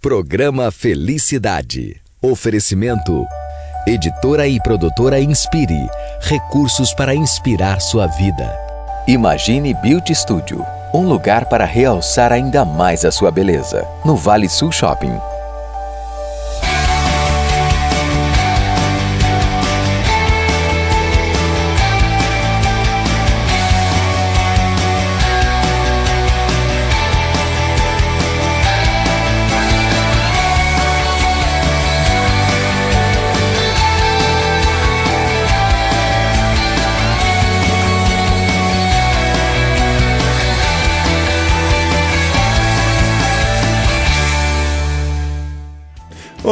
Programa Felicidade. Oferecimento. Editora e produtora Inspire. Recursos para inspirar sua vida. Imagine Beauty Studio. Um lugar para realçar ainda mais a sua beleza. No Vale Sul Shopping.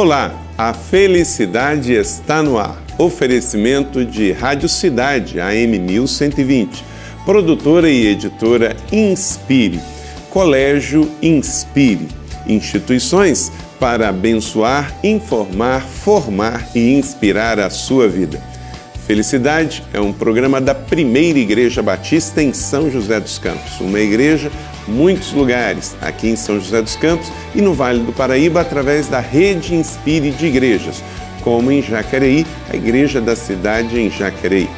Olá, a felicidade está no ar. Oferecimento de Rádio Cidade, AM 1120. Produtora e editora Inspire. Colégio Inspire. Instituições para abençoar, informar, formar e inspirar a sua vida. Felicidade é um programa da Primeira Igreja Batista em São José dos Campos. Uma igreja, muitos lugares, aqui em São José dos Campos e no Vale do Paraíba, através da Rede Inspire de Igrejas, como em Jacareí, a Igreja da Cidade em Jacareí.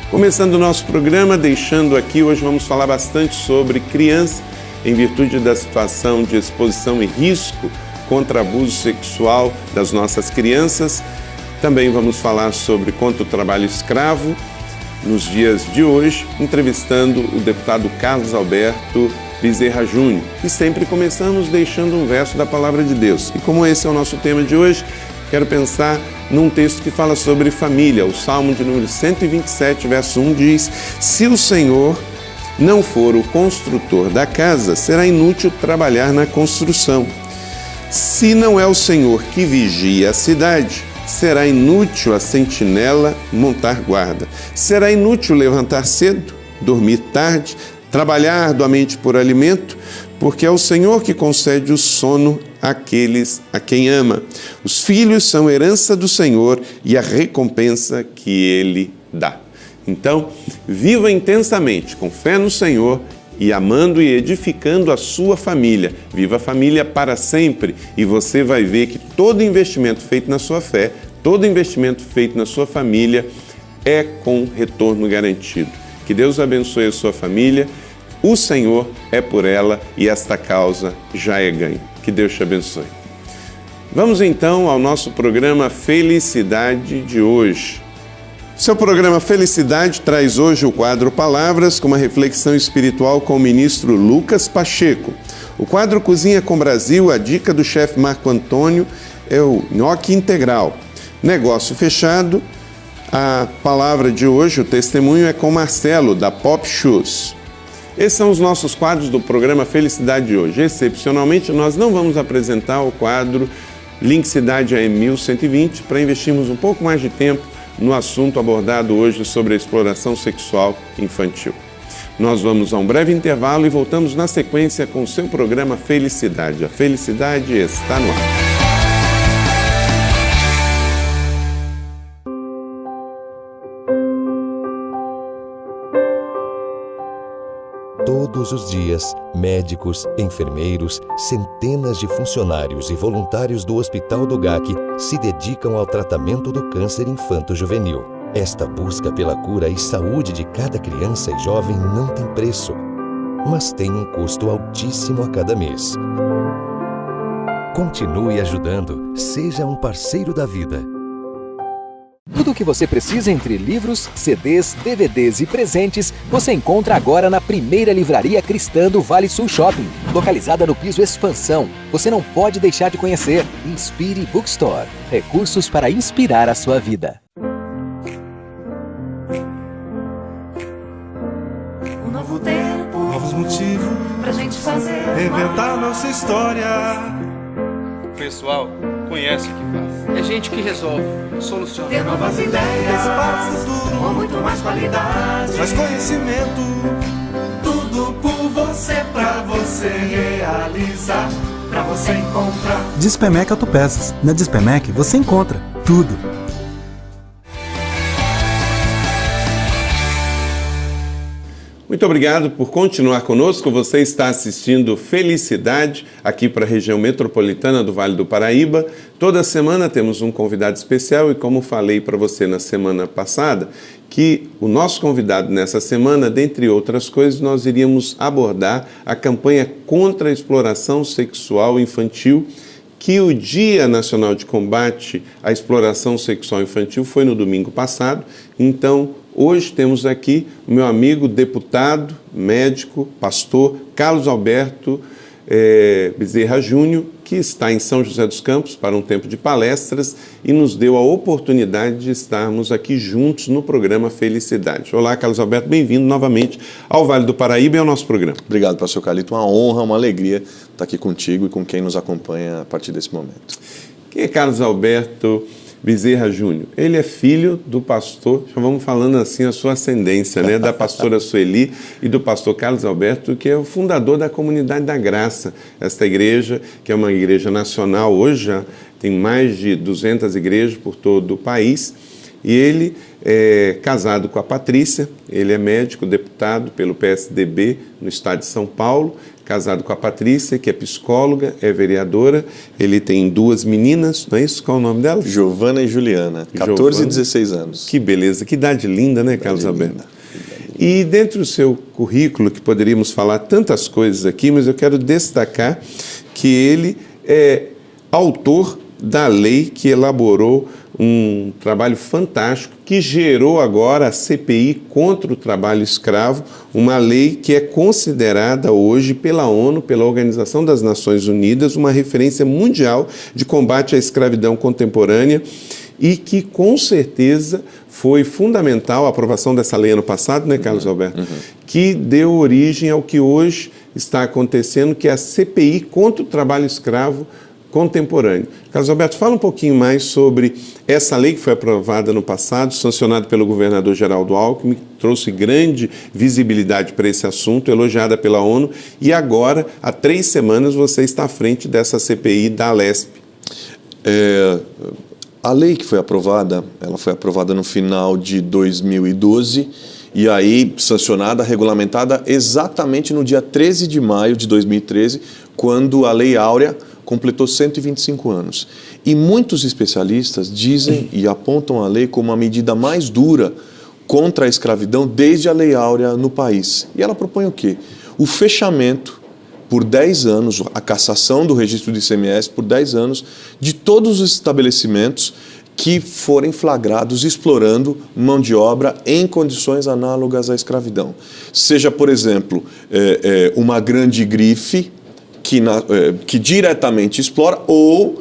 Começando o nosso programa, deixando aqui, hoje vamos falar bastante sobre criança, em virtude da situação de exposição e risco contra abuso sexual das nossas crianças. Também vamos falar sobre contra o trabalho escravo, nos dias de hoje, entrevistando o deputado Carlos Alberto Bezerra Júnior. E sempre começamos deixando um verso da Palavra de Deus. E como esse é o nosso tema de hoje, quero pensar num texto que fala sobre família. O Salmo de número 127, verso 1 diz: Se o Senhor não for o construtor da casa, será inútil trabalhar na construção. Se não é o Senhor que vigia a cidade, será inútil a sentinela montar guarda. Será inútil levantar cedo, dormir tarde, trabalhar arduamente por alimento, porque é o Senhor que concede o sono àqueles a quem ama. Os filhos são herança do Senhor e a recompensa que Ele dá. Então, viva intensamente, com fé no Senhor e amando e edificando a sua família. Viva a família para sempre e você vai ver que todo investimento feito na sua fé, todo investimento feito na sua família é com retorno garantido. Que Deus abençoe a sua família, o Senhor é por ela e esta causa já é ganho. Que Deus te abençoe. Vamos então ao nosso programa Felicidade de hoje. Seu programa Felicidade traz hoje o quadro Palavras com uma reflexão espiritual com o ministro Lucas Pacheco. O quadro Cozinha com Brasil, a dica do chefe Marco Antônio é o nhoque integral. Negócio fechado, a palavra de hoje, o testemunho é com Marcelo, da Pop Shoes. Esses são os nossos quadros do programa Felicidade de hoje. Excepcionalmente, nós não vamos apresentar o quadro Link Cidade AM 1120 para investirmos um pouco mais de tempo no assunto abordado hoje sobre a exploração sexual infantil. Nós vamos a um breve intervalo e voltamos na sequência com o seu programa Felicidade. A felicidade está no ar. Todos os dias, médicos, enfermeiros, centenas de funcionários e voluntários do Hospital do GAC se dedicam ao tratamento do câncer infanto-juvenil. Esta busca pela cura e saúde de cada criança e jovem não tem preço, mas tem um custo altíssimo a cada mês. Continue ajudando, seja um parceiro da vida. Tudo o que você precisa entre livros, CDs, DVDs e presentes, você encontra agora na primeira livraria cristã do Vale Sul Shopping, localizada no piso Expansão. Você não pode deixar de conhecer Inspire Bookstore. Recursos para inspirar a sua vida. Um novo tempo, novos motivos pra gente fazer, inventar nossa história. O pessoal conhece o que faz. É gente que resolve, soluciona. ter novas ideias Para o futuro, com muito mais qualidade. mais conhecimento. Tudo por você, pra você realizar, pra você encontrar. Dispemec Autopeças. Na Dispemec você encontra tudo. Muito obrigado por continuar conosco. Você está assistindo Felicidade aqui para a região metropolitana do Vale do Paraíba. Toda semana temos um convidado especial e, como falei para você na semana passada, que o nosso convidado nessa semana, dentre outras coisas, nós iríamos abordar a campanha contra a exploração sexual infantil, que o Dia Nacional de Combate à Exploração Sexual Infantil foi no domingo passado. Então, hoje temos aqui o meu amigo, deputado, médico, pastor, Carlos Alberto Bezerra Júnior, que está em São José dos Campos para um tempo de palestras e nos deu a oportunidade de estarmos aqui juntos no programa Felicidade. Olá, Carlos Alberto, bem-vindo novamente ao Vale do Paraíba e ao nosso programa. Obrigado, pastor Carlito. Uma honra, uma alegria estar aqui contigo e com quem nos acompanha a partir desse momento. Quem é Carlos Alberto Bezerra Júnior? Ele é filho do pastor, já vamos falando assim a sua ascendência, né? Da pastora Sueli e do pastor Carlos Alberto, que é o fundador da Comunidade da Graça, esta igreja, que é uma igreja nacional, hoje já tem mais de 200 igrejas por todo o país, e ele é casado com a Patrícia, ele é médico, deputado pelo PSDB no estado de São Paulo, casado com a Patrícia, que é psicóloga, é vereadora, ele tem 2 meninas, não é isso? Qual é o nome delas? Giovana e Juliana, 14 e 16 anos. Que beleza, que idade linda, né, Carlos Alberto? E dentro do seu currículo, que poderíamos falar tantas coisas aqui, mas eu quero destacar que ele é autor da lei que elaborou um trabalho fantástico que gerou agora a CPI contra o trabalho escravo, uma lei que é considerada hoje pela ONU, pela Organização das Nações Unidas, uma referência mundial de combate à escravidão contemporânea e que, com certeza, foi fundamental a aprovação dessa lei ano passado, né, Carlos Alberto? Que deu origem ao que hoje está acontecendo, que é a CPI contra o trabalho escravo contemporâneo. Carlos Alberto, fala um pouquinho mais sobre essa lei que foi aprovada no passado, sancionada pelo governador Geraldo Alckmin, que trouxe grande visibilidade para esse assunto, elogiada pela ONU, e agora, há 3 semanas, você está à frente dessa CPI da Alesp. A lei que foi aprovada, ela foi aprovada no final de 2012, e aí sancionada, regulamentada exatamente no dia 13 de maio de 2013, quando a Lei Áurea completou 125 anos. E muitos especialistas dizem e apontam a lei como a medida mais dura contra a escravidão desde a Lei Áurea no país. E ela propõe o quê? O fechamento por 10 anos, a cassação do registro do ICMS por 10 anos, de todos os estabelecimentos que forem flagrados explorando mão de obra em condições análogas à escravidão. Seja, por exemplo, uma grande grife que diretamente explora ou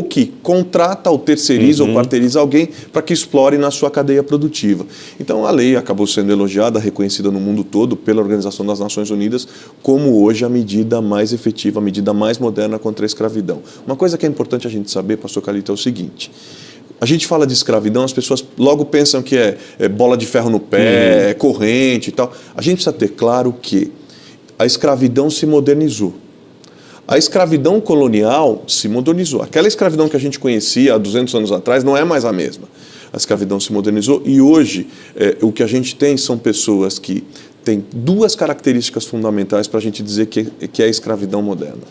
que contrata ou terceiriza ou quarteiriza alguém para que explore na sua cadeia produtiva. Então a lei acabou sendo elogiada, reconhecida no mundo todo pela Organização das Nações Unidas como hoje a medida mais efetiva, a medida mais moderna contra a escravidão. Uma coisa que é importante a gente saber, pastor Carlito, é o seguinte: a gente fala de escravidão, as pessoas logo pensam que é bola de ferro no pé, é corrente e tal. A gente precisa ter claro que a escravidão se modernizou. A escravidão colonial se modernizou. Aquela escravidão que a gente conhecia há 200 anos atrás não é mais a mesma. A escravidão se modernizou e hoje o que a gente tem são pessoas que têm 2 características fundamentais para a gente dizer que é a escravidão moderna.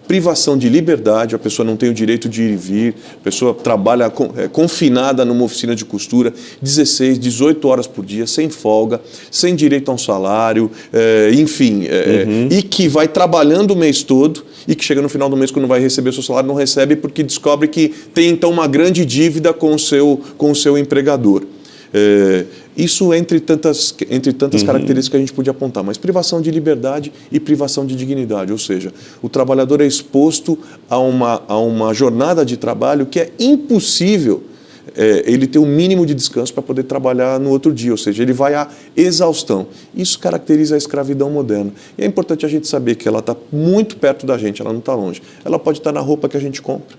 Privação de liberdade, a pessoa não tem o direito de ir e vir, a pessoa trabalha confinada numa oficina de costura 16, 18 horas por dia, sem folga, sem direito a um salário, e que vai trabalhando o mês todo e que chega no final do mês, quando vai receber o seu salário, não recebe porque descobre que tem então uma grande dívida com o seu empregador. Isso entre tantas características que a gente podia apontar, mas privação de liberdade e privação de dignidade, ou seja, o trabalhador é exposto a uma jornada de trabalho que é impossível ele ter um mínimo de descanso para poder trabalhar no outro dia, ou seja, ele vai à exaustão. Isso caracteriza a escravidão moderna. E é importante a gente saber que ela está muito perto da gente, ela não está longe. Ela pode estar na roupa que a gente compra,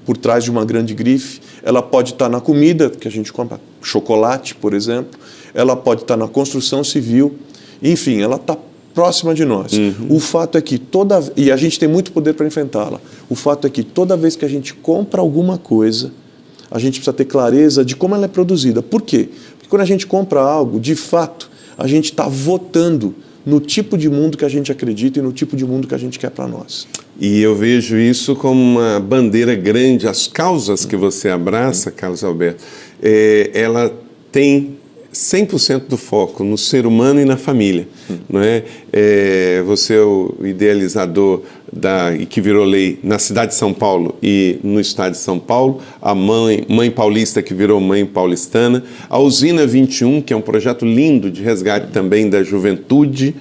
por trás de uma grande grife, ela pode estar na comida que a gente compra, chocolate, por exemplo, ela pode estar na construção civil, enfim, ela está próxima de nós. O fato é que e a gente tem muito poder para enfrentá-la, o fato é que toda vez que a gente compra alguma coisa, a gente precisa ter clareza de como ela é produzida. Por quê? Porque quando a gente compra algo, de fato, a gente está votando no tipo de mundo que a gente acredita e no tipo de mundo que a gente quer para nós. E eu vejo isso como uma bandeira grande. As causas que você abraça, Carlos Alberto, ela tem 100% do foco no ser humano e na família, não é? Você é o idealizador e que virou lei na cidade de São Paulo e no estado de São Paulo, a mãe paulista que virou mãe paulistana, a Usina 21, que é um projeto lindo de resgate também da juventude,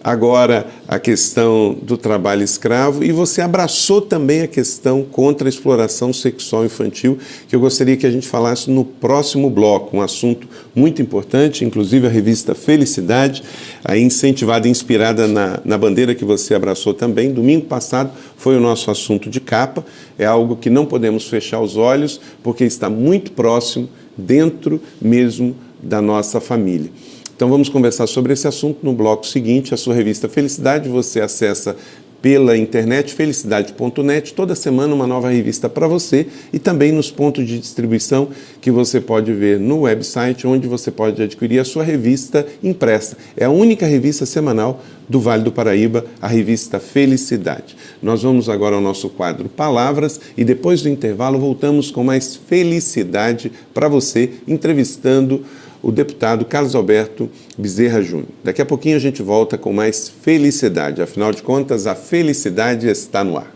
agora a questão do trabalho escravo, e você abraçou também a questão contra a exploração sexual infantil, que eu gostaria que a gente falasse no próximo bloco, um assunto muito importante, inclusive a revista Felicidade, aí incentivada e inspirada na bandeira que você abraçou também. Domingo passado foi o nosso assunto de capa, é algo que não podemos fechar os olhos, porque está muito próximo, dentro mesmo da nossa família. Então vamos conversar sobre esse assunto no bloco seguinte. A sua revista Felicidade você acessa pela internet, felicidade.net, toda semana uma nova revista para você, e também nos pontos de distribuição que você pode ver no website, onde você pode adquirir a sua revista impressa. É a única revista semanal do Vale do Paraíba, a revista Felicidade. Nós vamos agora ao nosso quadro Palavras e depois do intervalo voltamos com mais felicidade para você, entrevistando o deputado Carlos Alberto Bezerra Júnior. Daqui a pouquinho a gente volta com mais felicidade. Afinal de contas, a felicidade está no ar.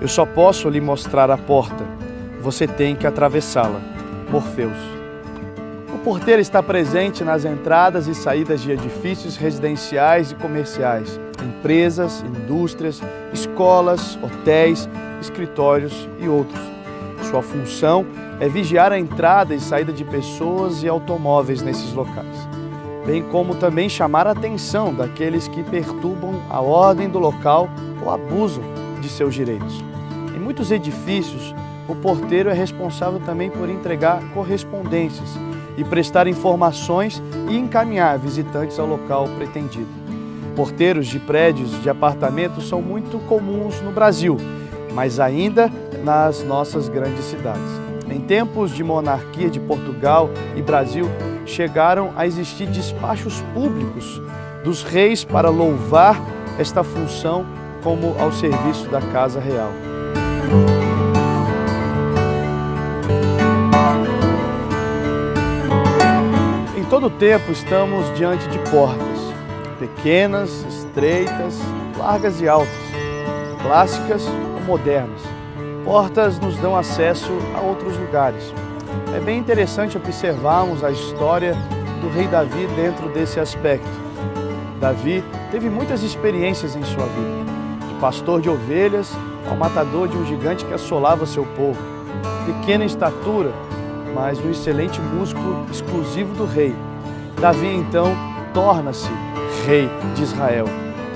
Eu só posso lhe mostrar a porta. Você tem que atravessá-la. Morfeus. O porteiro está presente nas entradas e saídas de edifícios residenciais e comerciais, empresas, indústrias, escolas, hotéis, escritórios e outros. Sua função é vigiar a entrada e saída de pessoas e automóveis nesses locais, bem como também chamar a atenção daqueles que perturbam a ordem do local ou abusam de seus direitos. Em muitos edifícios, o porteiro é responsável também por entregar correspondências e prestar informações e encaminhar visitantes ao local pretendido. Porteiros de prédios de apartamentos são muito comuns no Brasil, mas ainda nas nossas grandes cidades. Em tempos de monarquia de Portugal e Brasil, chegaram a existir despachos públicos dos reis para louvar esta função como ao serviço da Casa Real. Em todo tempo estamos diante de portas, pequenas, estreitas, largas e altas, clássicas ou modernas. Portas nos dão acesso a outros lugares. É bem interessante observarmos a história do rei Davi dentro desse aspecto. Davi teve muitas experiências em sua vida, de pastor de ovelhas ao matador de um gigante que assolava seu povo. Pequena em estatura, mas um excelente músico exclusivo do rei. Davi, então, torna-se rei de Israel.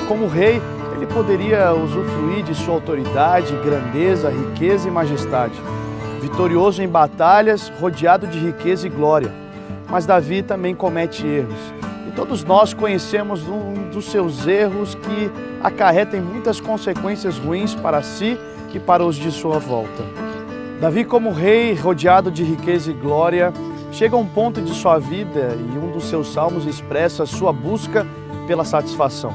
Como rei, ele poderia usufruir de sua autoridade, grandeza, riqueza e majestade. Vitorioso em batalhas, rodeado de riqueza e glória. Mas Davi também comete erros. E todos nós conhecemos um dos seus erros que acarretem muitas consequências ruins para si e para os de sua volta. Davi, como rei, rodeado de riqueza e glória, chega a um ponto de sua vida e um dos seus salmos expressa a sua busca pela satisfação.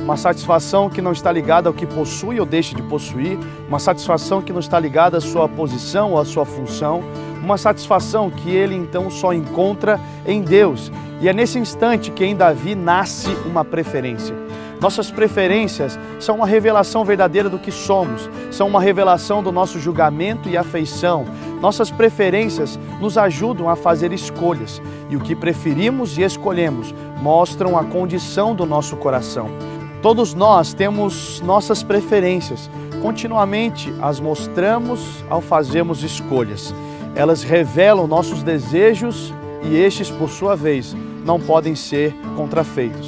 Uma satisfação que não está ligada ao que possui ou deixa de possuir, uma satisfação que não está ligada à sua posição ou à sua função, uma satisfação que ele então só encontra em Deus. E é nesse instante que em Davi nasce uma preferência. Nossas preferências são uma revelação verdadeira do que somos, são uma revelação do nosso julgamento e afeição. Nossas preferências nos ajudam a fazer escolhas, e o que preferimos e escolhemos mostram a condição do nosso coração. Todos nós temos nossas preferências, continuamente as mostramos ao fazermos escolhas. Elas revelam nossos desejos e estes, por sua vez, não podem ser contrafeitos.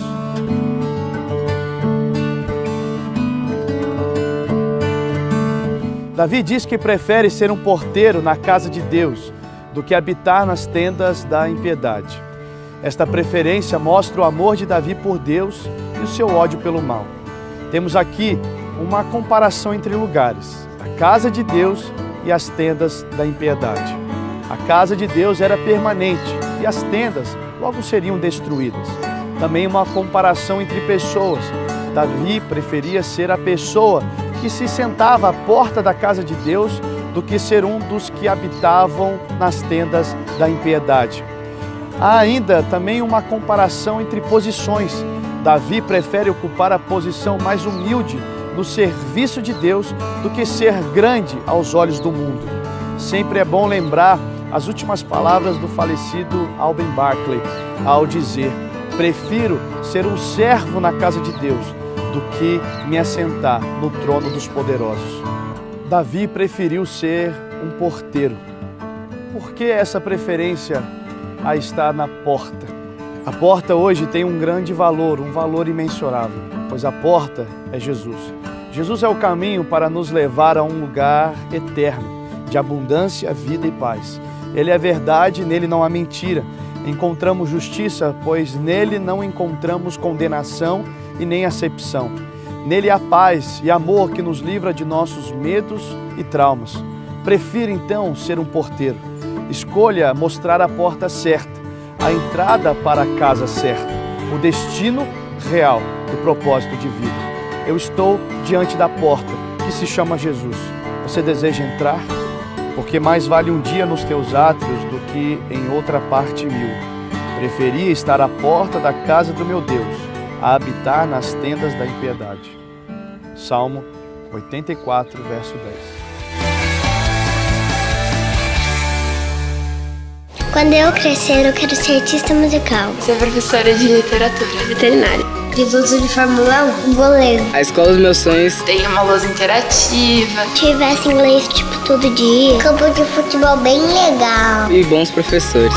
Davi diz que prefere ser um porteiro na casa de Deus do que habitar nas tendas da impiedade. Esta preferência mostra o amor de Davi por Deus e o seu ódio pelo mal. Temos aqui uma comparação entre lugares, a casa de Deus e as tendas da impiedade. A casa de Deus era permanente e as tendas logo seriam destruídas. Também uma comparação entre pessoas. Davi preferia ser a pessoa que se sentava à porta da casa de Deus do que ser um dos que habitavam nas tendas da impiedade. Há ainda também uma comparação entre posições. Davi prefere ocupar a posição mais humilde no serviço de Deus do que ser grande aos olhos do mundo. Sempre é bom lembrar as últimas palavras do falecido Alben Barclay, ao dizer: prefiro ser um servo na casa de Deus do que me assentar no trono dos poderosos. Davi preferiu ser um porteiro. Por que essa preferência a estar na porta? A porta hoje tem um grande valor, um valor imensurável, pois a porta é Jesus. Jesus é o caminho para nos levar a um lugar eterno, de abundância, vida e paz. Ele é verdade, nele não há mentira. Encontramos justiça, pois nele não encontramos condenação e nem acepção. Nele há paz e amor que nos livra de nossos medos e traumas. Prefira então ser um porteiro. Escolha mostrar a porta certa, a entrada para a casa certa, o destino real do propósito de vida. Eu estou diante da porta, que se chama Jesus. Você deseja entrar? Porque mais vale um dia nos teus átrios do que em outra parte 1000. Preferia estar à porta da casa do meu Deus, a habitar nas tendas da impiedade. Salmo 84, verso 10. Quando eu crescer, eu quero ser artista musical. Ser professora de literatura. Veterinária. Piloto de Fórmula 1. Goleiro. A escola dos meus sonhos tem uma lousa interativa. Tivesse inglês todo dia. Campo de futebol bem legal. E bons professores.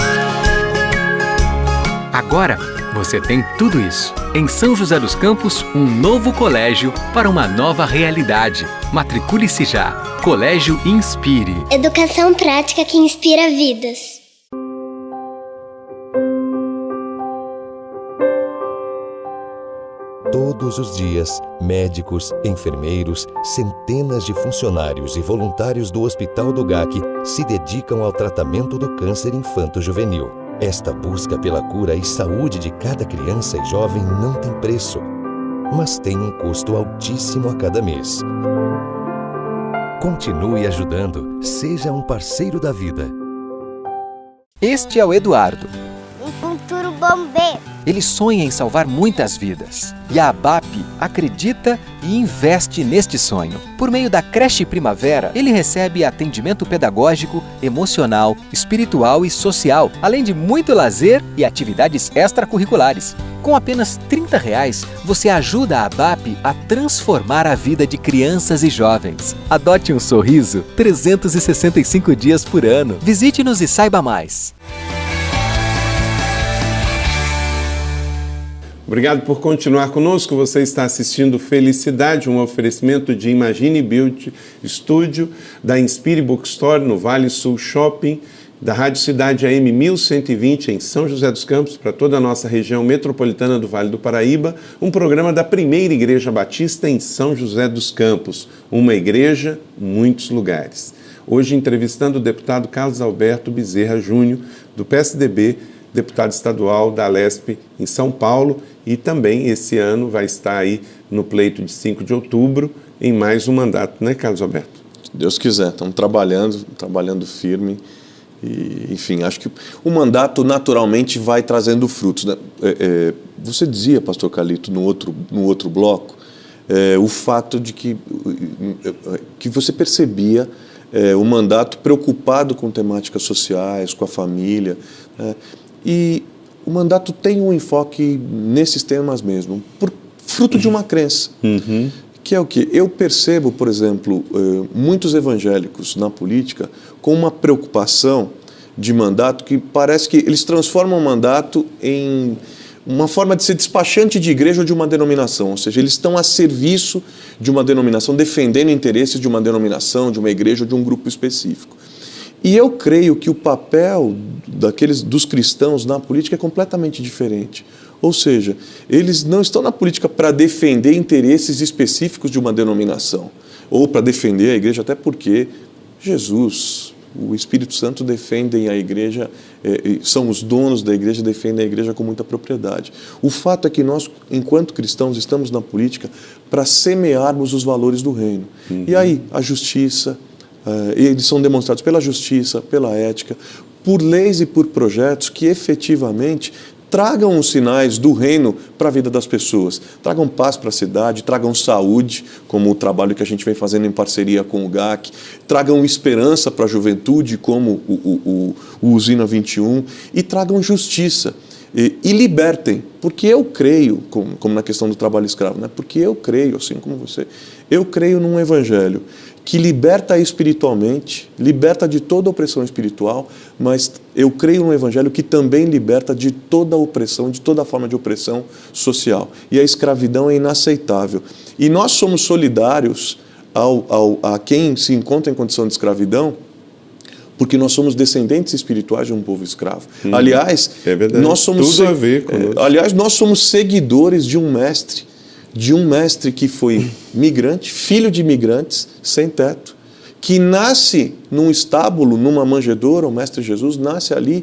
Agora você tem tudo isso. Em São José dos Campos, um novo colégio para uma nova realidade. Matricule-se já. Colégio Inspire. Educação prática que inspira vidas. Todos os dias, médicos, enfermeiros, centenas de funcionários e voluntários do Hospital do GAC se dedicam ao tratamento do câncer infanto-juvenil. Esta busca pela cura e saúde de cada criança e jovem não tem preço, mas tem um custo altíssimo a cada mês. Continue ajudando, seja um parceiro da vida. Este é o Eduardo. Um futuro bombeiro. Ele sonha em salvar muitas vidas. E a ABAP acredita e investe neste sonho. Por meio da Creche Primavera, ele recebe atendimento pedagógico, emocional, espiritual e social, além de muito lazer e atividades extracurriculares. Com apenas R$30, você ajuda a ABAP a transformar a vida de crianças e jovens. Adote um sorriso 365 dias por ano. Visite-nos e saiba mais. Obrigado por continuar conosco. Você está assistindo Felicidade, um oferecimento de Imagine Beauty Studio, da Inspire Bookstore no Vale Sul Shopping, da Rádio Cidade AM 1120 em São José dos Campos, para toda a nossa região metropolitana do Vale do Paraíba, um programa da Primeira Igreja Batista em São José dos Campos, uma igreja, muitos lugares. Hoje entrevistando o deputado Carlos Alberto Bezerra Júnior, do PSDB, deputado estadual da Alesp em São Paulo, e também esse ano vai estar aí no pleito de 5 de outubro em mais um mandato, né, Carlos Alberto? Se Deus quiser, estamos trabalhando firme e, enfim, acho que o mandato naturalmente vai trazendo frutos, né? Você dizia, pastor Calito, no outro bloco, o fato de que você percebia o mandato preocupado com temáticas sociais, com a família, e o mandato tem um enfoque nesses temas mesmo, fruto de uma crença, que é o quê? Eu percebo, por exemplo, muitos evangélicos na política com uma preocupação de mandato que parece que eles transformam o mandato em uma forma de ser despachante de igreja ou de uma denominação, ou seja, eles estão a serviço de uma denominação, defendendo interesses de uma denominação, de uma igreja ou de um grupo específico. E eu creio que o papel dos cristãos na política é completamente diferente. Ou seja, eles não estão na política para defender interesses específicos de uma denominação ou para defender a igreja, até porque Jesus, o Espírito Santo defendem a igreja, são os donos da igreja, defendem a igreja com muita propriedade. O fato é que nós, enquanto cristãos, estamos na política para semearmos os valores do reino. E aí, a justiça, eles são demonstrados pela justiça, pela ética, por leis e por projetos que efetivamente tragam os sinais do reino para a vida das pessoas. Tragam paz para a cidade, tragam saúde, como o trabalho que a gente vem fazendo em parceria com o GAC, tragam esperança para a juventude, como o Usina 21, e tragam justiça. E libertem, porque eu creio, como na questão do trabalho escravo, né? Porque eu creio, assim como você, eu creio num evangelho que liberta espiritualmente, liberta de toda opressão espiritual, mas eu creio num evangelho que também liberta de toda opressão, de toda forma de opressão social. E a escravidão é inaceitável. E nós somos solidários a quem se encontra em condição de escravidão, porque nós somos descendentes espirituais de um povo escravo. Aliás, nós somos tudo a ver conosco. Aliás, nós somos seguidores de um mestre que foi migrante, filho de imigrantes, sem teto, que nasce num estábulo, numa manjedoura. O mestre Jesus nasce ali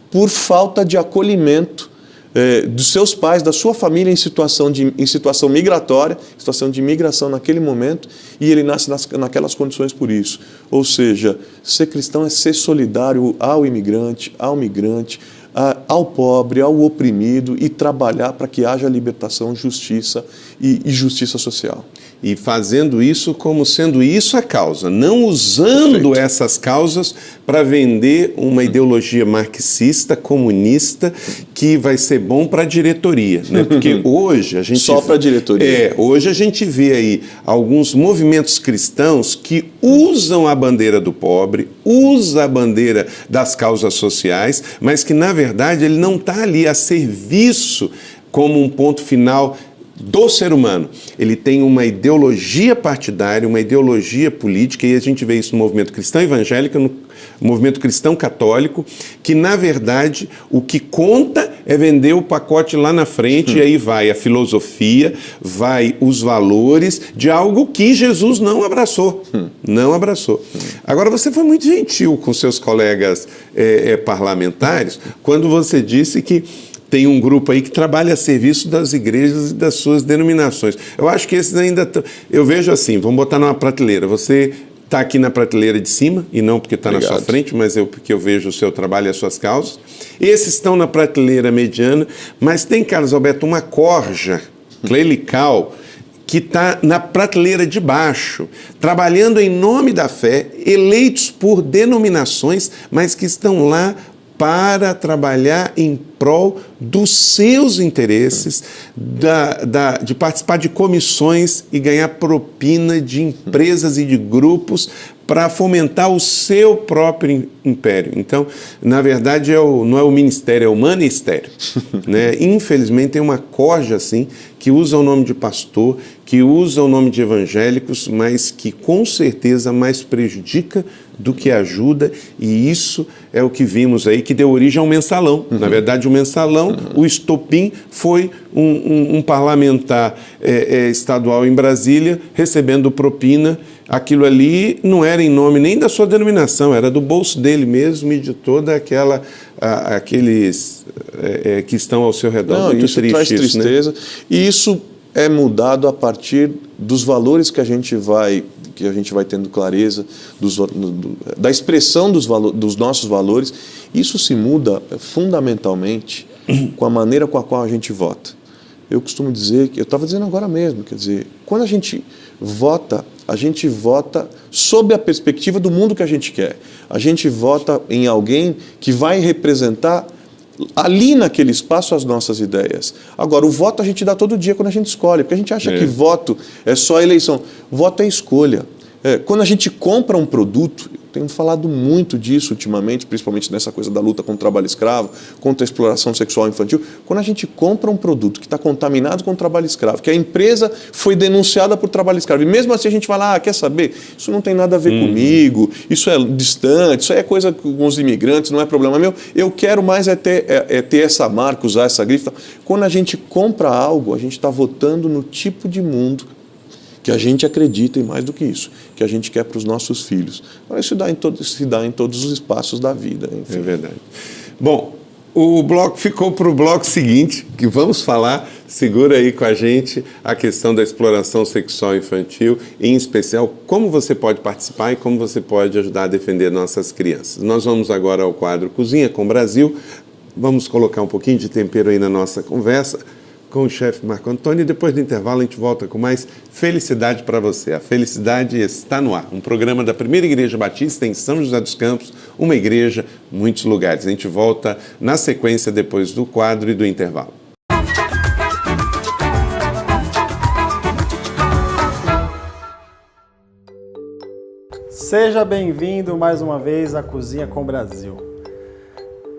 por falta de acolhimento dos seus pais, da sua família em situação migratória, situação de imigração naquele momento, e ele nasce naquelas condições por isso. Ou seja, ser cristão é ser solidário ao imigrante, ao migrante, ao pobre, ao oprimido, e trabalhar para que haja libertação, justiça e justiça social. E fazendo isso como sendo isso a causa, não usando essas causas para vender uma ideologia marxista, comunista, que vai ser bom para a diretoria, né? Porque hoje a gente... Só para a diretoria. Hoje a gente vê aí alguns movimentos cristãos que usam a bandeira do pobre, usa a bandeira das causas sociais, mas que, na verdade, ele não está ali a serviço como um ponto final do ser humano. Ele tem uma ideologia partidária, uma ideologia política, e a gente vê isso no movimento cristão evangélico, no movimento cristão católico, que, na verdade, o que conta é vender o pacote lá na frente, e aí vai a filosofia, vai os valores de algo que Jesus não abraçou. Não abraçou. Agora, você foi muito gentil com seus colegas parlamentares quando você disse que tem um grupo aí que trabalha a serviço das igrejas e das suas denominações. Eu acho que esses ainda... Eu vejo assim, vamos botar numa prateleira. Você está aqui na prateleira de cima, e não porque está na sua frente, mas porque eu vejo o seu trabalho e as suas causas. Esses estão na prateleira mediana, mas tem, Carlos Alberto, uma corja clerical que está na prateleira de baixo, trabalhando em nome da fé, eleitos por denominações, mas que estão lá para trabalhar em prol dos seus interesses, de participar de comissões e ganhar propina de empresas e de grupos para fomentar o seu próprio império. Então, na verdade, não é o ministério, é o manistério. Né? Infelizmente, tem uma corja assim, que usa o nome de pastor, que usa o nome de evangélicos, mas que com certeza mais prejudica do que ajuda, e isso é o que vimos aí, que deu origem ao mensalão. Na verdade, o mensalão, o estopim, foi um parlamentar estadual em Brasília recebendo propina. Aquilo ali não era em nome nem da sua denominação, era do bolso dele mesmo e de toda aqueles que estão ao seu redor. Não, isso traz tristeza, né? E isso é mudado a partir dos valores que a gente vai tendo clareza, da expressão dos nossos valores. Isso se muda fundamentalmente com a maneira com a qual a gente vota. Eu costumo dizer, eu estava dizendo agora mesmo, quer dizer, quando a gente vota sob a perspectiva do mundo que a gente quer. A gente vota em alguém que vai representar ali naquele espaço as nossas ideias. Agora, o voto a gente dá todo dia quando a gente escolhe, porque a gente acha que voto é só eleição. Voto é escolha. Quando a gente compra um produto, tenho falado muito disso ultimamente, principalmente nessa coisa da luta contra o trabalho escravo, contra a exploração sexual infantil. Quando a gente compra um produto que está contaminado com o trabalho escravo, que a empresa foi denunciada por trabalho escravo, e mesmo assim a gente fala, quer saber? Isso não tem nada a ver comigo, isso é distante, isso aí é coisa com os imigrantes, não é problema meu. Eu quero mais ter essa marca, usar essa grife. Quando a gente compra algo, a gente está votando no tipo de mundo que a gente acredita, e mais do que isso, que a gente quer para os nossos filhos. Então, isso se dá em todos os espaços da vida. Enfim. É verdade. Bom, o bloco ficou para o bloco seguinte, que vamos falar, segura aí com a gente, a questão da exploração sexual infantil, em especial como você pode participar e como você pode ajudar a defender nossas crianças. Nós vamos agora ao quadro Cozinha com o Brasil. Vamos colocar um pouquinho de tempero aí na nossa conversa com o chefe Marco Antônio, e depois do intervalo a gente volta com mais Felicidade para você. A Felicidade está no ar. Um programa da Primeira Igreja Batista em São José dos Campos, uma igreja, muitos lugares. A gente volta na sequência depois do quadro e do intervalo. Seja bem-vindo mais uma vez à Cozinha com o Brasil.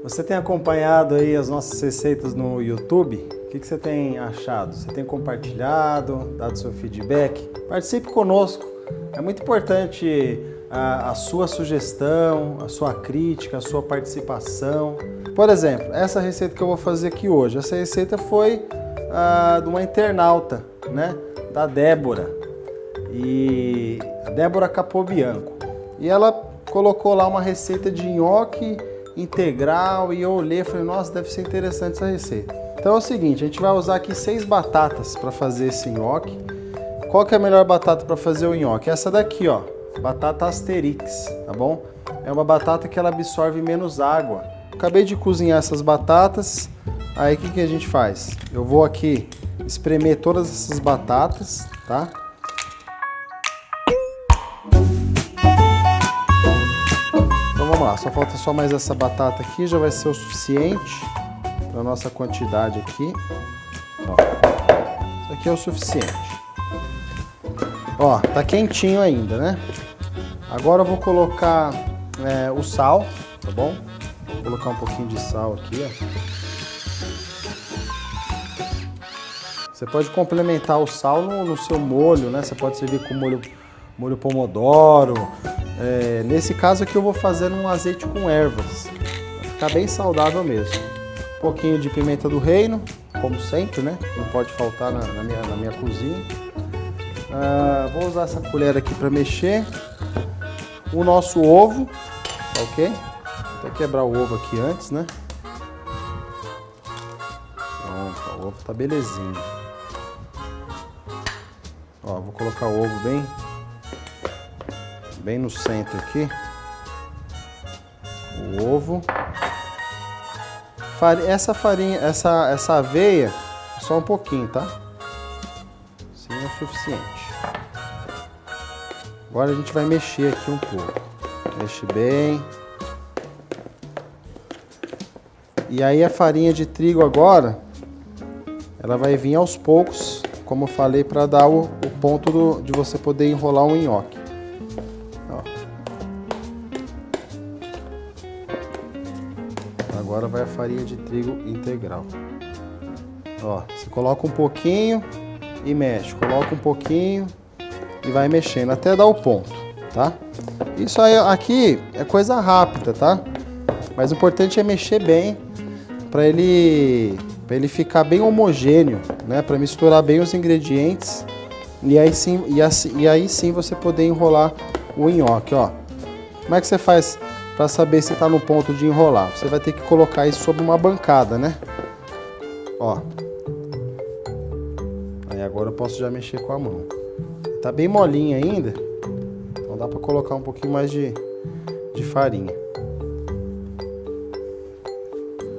Você tem acompanhado aí as nossas receitas no YouTube? O que você tem achado? Você tem compartilhado, dado seu feedback? Participe conosco. É muito importante a sua sugestão, a sua crítica, a sua participação. Por exemplo, essa receita que eu vou fazer aqui hoje, essa receita foi de uma internauta, né? Da Débora. E a Débora Capobianco. E ela colocou lá uma receita de nhoque integral e eu olhei e falei, nossa, deve ser interessante essa receita. Então é o seguinte, a gente vai usar aqui 6 batatas para fazer esse nhoque. Qual que é a melhor batata para fazer o nhoque? Essa daqui, ó, batata Asterix, tá bom? É uma batata que ela absorve menos água. Acabei de cozinhar essas batatas, aí o que a gente faz? Eu vou aqui espremer todas essas batatas, tá? Então vamos lá, só falta só mais essa batata aqui, já vai ser o suficiente para nossa quantidade aqui. Ó, isso aqui é o suficiente. Ó, tá quentinho ainda, né? Agora eu vou colocar o sal, tá bom? Vou colocar um pouquinho de sal aqui, ó. Você pode complementar o sal no seu molho, né? Você pode servir com molho pomodoro. Nesse caso aqui eu vou fazer um azeite com ervas. Vai ficar bem saudável mesmo. Um pouquinho de pimenta do reino, como sempre, né? Não pode faltar na minha cozinha. Vou usar essa colher aqui para mexer. O nosso ovo, ok? Vou até quebrar o ovo aqui antes, né? Pronto, o ovo tá belezinho. Ó, vou colocar o ovo bem no centro aqui. O ovo. Essa farinha, essa aveia, só um pouquinho, tá? Assim é o suficiente. Agora a gente vai mexer aqui um pouco. Mexe bem. E aí a farinha de trigo agora, ela vai vir aos poucos, como eu falei, para dar o ponto de você poder enrolar um nhoque. Ó. Agora vai a farinha de trigo integral. Ó, você coloca um pouquinho e mexe, coloca um pouquinho e vai mexendo até dar o ponto, tá? Isso aí aqui é coisa rápida, tá? Mas o importante é mexer bem para ele ficar bem homogêneo, né? Para misturar bem os ingredientes e aí sim você poder enrolar o nhoque, ó. Como é que você faz para saber se está no ponto de enrolar? Você vai ter que colocar isso sobre uma bancada, né? Ó. Aí agora eu posso já mexer com a mão. Tá bem molinho ainda, então dá para colocar um pouquinho mais de farinha.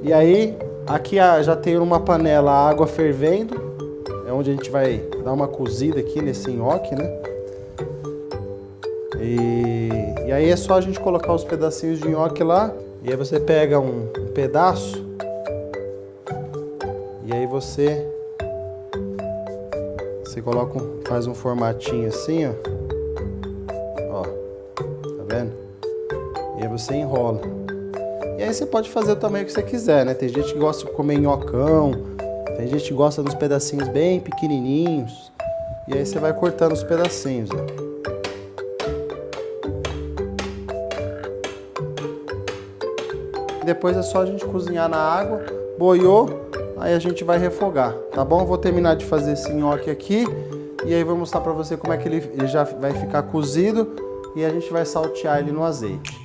E aí, aqui já tem uma panela a água fervendo, é onde a gente vai dar uma cozida aqui nesse nhoque, né? E aí é só a gente colocar os pedacinhos de nhoque lá, e aí você pega um pedaço, e aí você coloca, faz um formatinho assim, ó. Ó, tá vendo? E aí você enrola. E aí você pode fazer também o que você quiser, né? Tem gente que gosta de comer nhocão, tem gente que gosta dos pedacinhos bem pequenininhos. E aí você vai cortando os pedacinhos, ó. Depois é só a gente cozinhar na água, boiou, aí a gente vai refogar, tá bom? Vou terminar de fazer esse nhoque aqui e aí vou mostrar pra você como é que ele já vai ficar cozido e a gente vai saltear ele no azeite.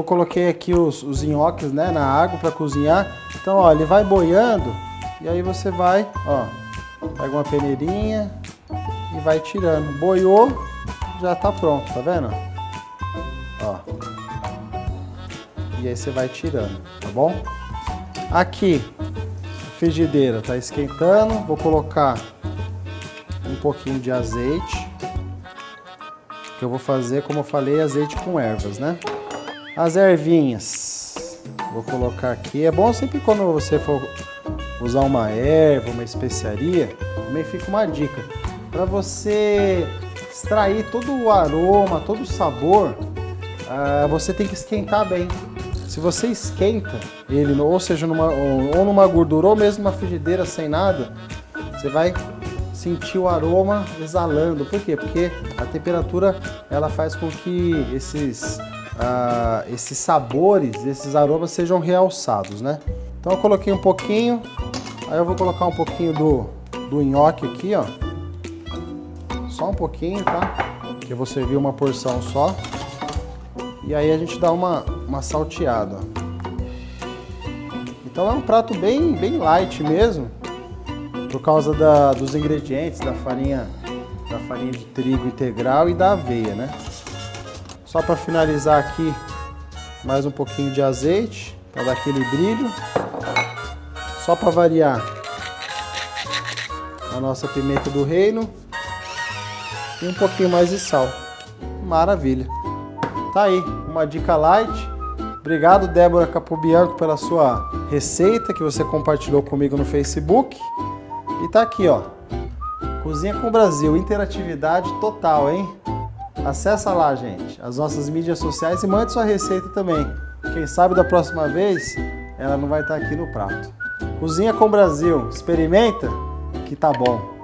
Coloquei aqui os nhoques, né, na água para cozinhar. Então, ó, ele vai boiando e aí você vai, ó, pega uma peneirinha e vai tirando. Boiou, já tá pronto, tá vendo? Ó. E aí você vai tirando, tá bom? Aqui, a frigideira tá esquentando. Vou colocar um pouquinho de azeite. Que eu vou fazer, como eu falei, azeite com ervas, né? As ervinhas, vou colocar aqui. É bom sempre quando você for usar uma erva, uma especiaria, também fica uma dica. Para você extrair todo o aroma, todo o sabor, você tem que esquentar bem. Se você esquenta ele, ou seja, numa gordura ou mesmo numa frigideira sem nada, você vai sentir o aroma exalando. Por quê? Porque a temperatura ela faz com que esses sabores, esses aromas sejam realçados, né? Então eu coloquei um pouquinho, aí eu vou colocar um pouquinho do nhoque aqui, ó. Só um pouquinho, tá? Que eu vou servir uma porção só. E aí a gente dá uma salteada, ó. Então é um prato bem light mesmo, por causa dos ingredientes, da farinha de trigo integral e da aveia, né? Só para finalizar aqui, mais um pouquinho de azeite, para dar aquele brilho. Só para variar, a nossa pimenta do reino e um pouquinho mais de sal. Maravilha! Tá aí, uma dica light. Obrigado, Débora Capobianco, pela sua receita que você compartilhou comigo no Facebook. E tá aqui, ó, Cozinha com o Brasil, interatividade total, hein? Acessa lá, gente, as nossas mídias sociais e mande sua receita também. Quem sabe da próxima vez ela não vai estar aqui no prato. Cozinha com o Brasil, experimenta que tá bom.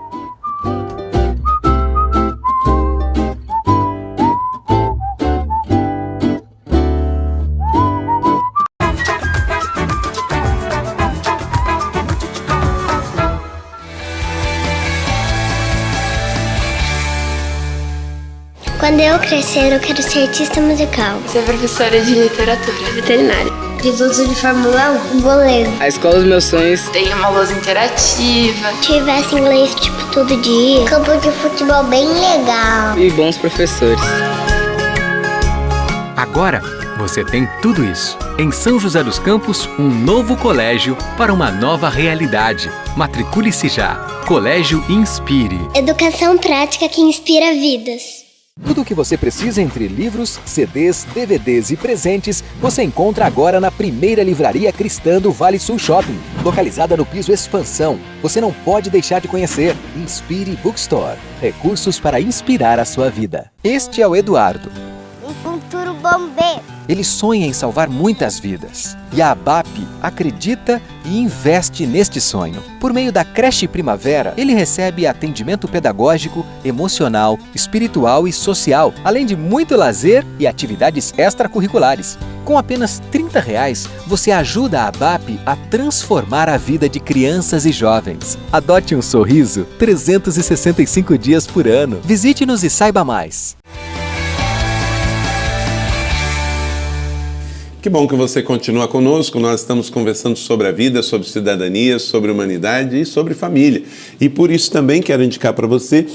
Quando eu crescer, eu quero ser artista musical. Ser professora de literatura. Veterinária. Piloto de Fórmula 1. Goleiro. A escola dos meus sonhos tem uma lousa interativa. Tivesse inglês tipo todo dia. Campo de futebol bem legal. E bons professores. Agora você tem tudo isso. Em São José dos Campos, um novo colégio para uma nova realidade. Matricule-se já. Colégio Inspire. Educação prática que inspira vidas. Tudo o que você precisa entre livros, CDs, DVDs e presentes, você encontra agora na primeira livraria cristã do Vale Sul Shopping. Localizada no piso Expansão. Você não pode deixar de conhecer. Inspire Bookstore. Recursos para inspirar a sua vida. Este é o Eduardo. Um futuro bombeiro. Ele sonha em salvar muitas vidas. E a ABAP acredita e investe neste sonho. Por meio da Creche Primavera, ele recebe atendimento pedagógico, emocional, espiritual e social, além de muito lazer e atividades extracurriculares. Com apenas R$30, você ajuda a ABAP a transformar a vida de crianças e jovens. Adote um sorriso 365 dias por ano. Visite-nos e saiba mais. Que bom que você continua conosco. Nós estamos conversando sobre a vida, sobre cidadania, sobre humanidade e sobre família. E por isso também quero indicar para você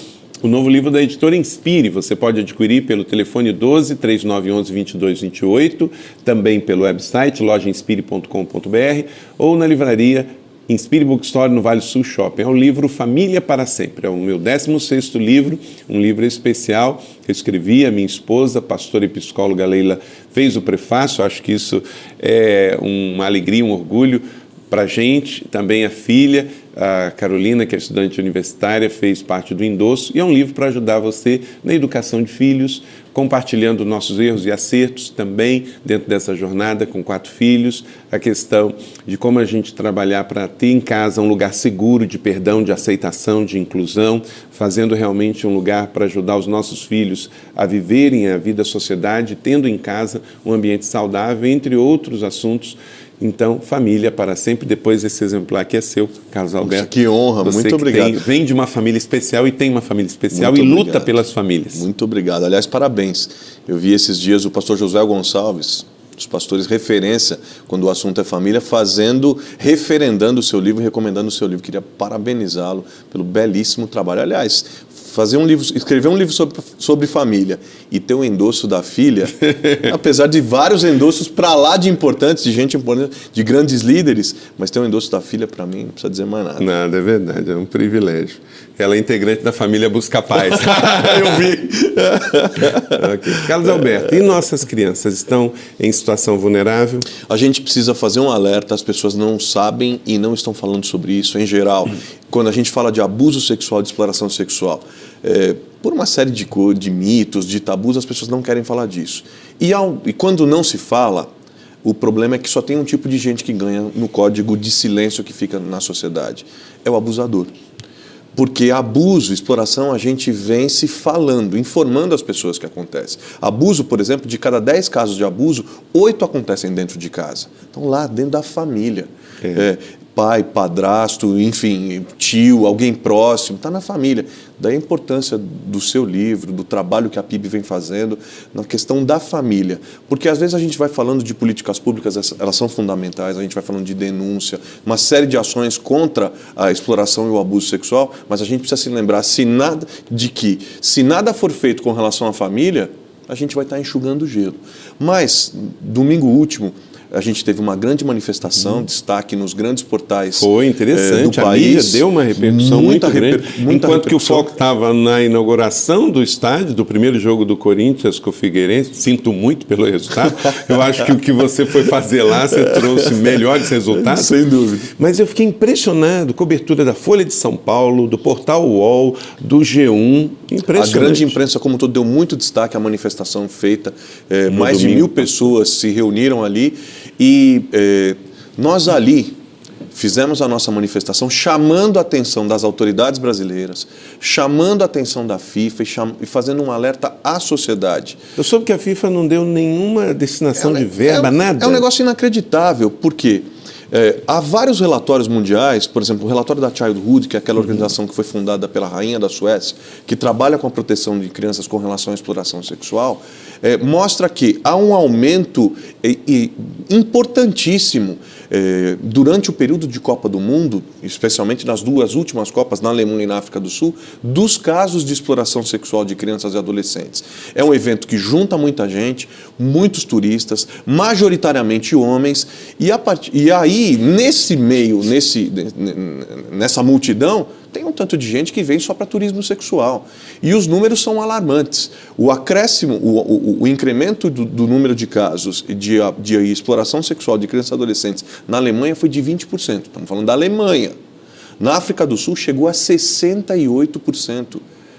o novo livro da editora Inspire. Você pode adquirir pelo telefone 12-3911-2228, também pelo website lojainspire.com.br ou na livraria Inspire Bookstore no Vale Sul Shopping. É o livro Família para Sempre. É o meu 16º livro, um livro especial que eu escrevi. A minha esposa, pastora e psicóloga Leila, fez o prefácio. Acho que isso é uma alegria, um orgulho para a gente, também a filha, a Carolina, que é estudante universitária, fez parte do endosso, e é um livro para ajudar você na educação de filhos, compartilhando nossos erros e acertos também dentro dessa jornada com 4 filhos, a questão de como a gente trabalhar para ter em casa um lugar seguro de perdão, de aceitação, de inclusão, fazendo realmente um lugar para ajudar os nossos filhos a viverem a vida da sociedade, tendo em casa um ambiente saudável, entre outros assuntos. Então, família para sempre. Depois esse exemplar aqui é seu, Carlos Alberto. Que honra, você muito obrigado. Vem de uma família especial e tem uma família especial muito e obrigado. luta pelas famílias. Muito obrigado. Aliás, parabéns. Eu vi esses dias o pastor José Gonçalves, dos pastores referência, quando o assunto é família, referendando o seu livro, recomendando o seu livro. Queria parabenizá-lo pelo belíssimo trabalho. Aliás, escrever um livro sobre família e ter um endosso da filha, apesar de vários endossos para lá de importantes, de gente importante, de grandes líderes, mas ter um endosso da filha, para mim, não precisa dizer mais nada. Nada, é verdade, é um privilégio. Ela é integrante da família Busca Paz. Eu vi. Okay. Carlos Alberto, e nossas crianças estão em situação vulnerável? A gente precisa fazer um alerta, as pessoas não sabem e não estão falando sobre isso em geral. Quando a gente fala de abuso sexual, de exploração sexual, por uma série de mitos, de tabus, as pessoas não querem falar disso. E quando não se fala, o problema é que só tem um tipo de gente que ganha no código de silêncio que fica na sociedade. É o abusador. Porque abuso, exploração, a gente vem-se falando, informando as pessoas que acontece. Abuso, por exemplo, de cada 10 casos de abuso, 8 acontecem dentro de casa. Então, lá dentro da família. Pai, padrasto, enfim, tio, alguém próximo, está na família. Daí a importância do seu livro, do trabalho que a PIB vem fazendo na questão da família. Porque às vezes a gente vai falando de políticas públicas, elas são fundamentais, a gente vai falando de denúncia, uma série de ações contra a exploração e o abuso sexual, mas a gente precisa se lembrar se nada for feito com relação à família, a gente vai estar enxugando o gelo. Mas, domingo último, a gente teve uma grande manifestação, destaque nos grandes portais Foi interessante, do país. A mídia deu uma repercussão muito grande. Enquanto que o foco estava na inauguração do estádio, do primeiro jogo do Corinthians com o Figueirense, sinto muito pelo resultado. Eu acho que o que você foi fazer lá, você trouxe melhores resultados. Sem dúvida. Mas eu fiquei impressionado, cobertura da Folha de São Paulo, do Portal UOL, do G1, impressionante. A grande imprensa como um todo deu muito destaque à manifestação feita, mais de 1.000 pessoas se reuniram ali. E nós ali fizemos a nossa manifestação chamando a atenção das autoridades brasileiras, chamando a atenção da FIFA e fazendo um alerta à sociedade. Eu soube que a FIFA não deu nenhuma destinação de verba, nada. É um negócio inacreditável, porque há vários relatórios mundiais, por exemplo, o relatório da Childhood, que é aquela organização que foi fundada pela rainha da Suécia, que trabalha com a proteção de crianças com relação à exploração sexual, mostra que há um aumento importantíssimo durante o período de Copa do Mundo, especialmente nas 2 últimas Copas, na Alemanha e na África do Sul, dos casos de exploração sexual de crianças e adolescentes. É um evento que junta muita gente, muitos turistas, majoritariamente homens, e aí, nesse meio, nessa multidão, tem um tanto de gente que vem só para turismo sexual. E os números são alarmantes. O acréscimo, o incremento do número de casos de exploração sexual de crianças e adolescentes na Alemanha foi de 20%. Estamos falando da Alemanha. Na África do Sul chegou a 68%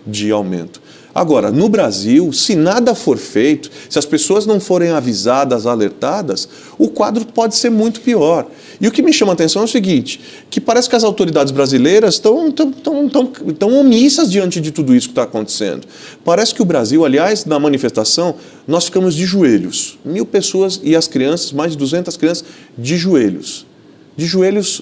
de aumento. Agora, no Brasil, se nada for feito, se as pessoas não forem avisadas, alertadas, o quadro pode ser muito pior. E o que me chama a atenção é o seguinte, que parece que as autoridades brasileiras estão omissas diante de tudo isso que está acontecendo. Parece que o Brasil, aliás, na manifestação, nós ficamos de joelhos. 1.000 pessoas e as crianças, mais de 200 crianças, de joelhos. De joelhos